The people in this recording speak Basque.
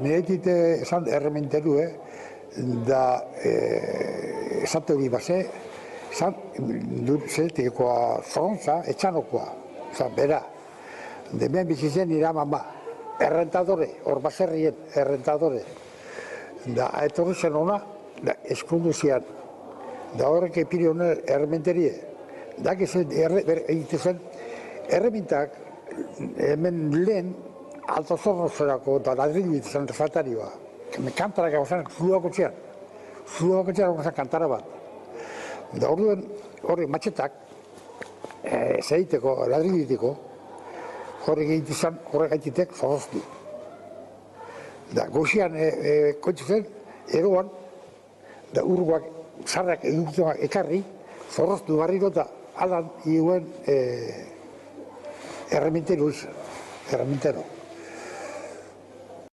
Nire esan errementeru, da esate hori base, esan zeltikoa zontza, etxanokoa, esan bera. Demen bizitzen nire mama, errentadore, hor baserrien errentadore. Da etorri zen ona, eskundu zian. Da horrek epiri honen errementerie. Da egiten zen, errementak hemen lehen alto zorrozerako eta ladrilu zen refatarioa. Kantarak egin zuako txean. Zuako txean egin kantara bat. Da horrek matxetak, zeiteko, ladrilu diteko, horrek egitetek zorroztu. Da goxian kontzu zen, eroan, da urguak zarrak egiteak ekarri, zorroztu barriro eta alan iguen errementero izan. Errementero.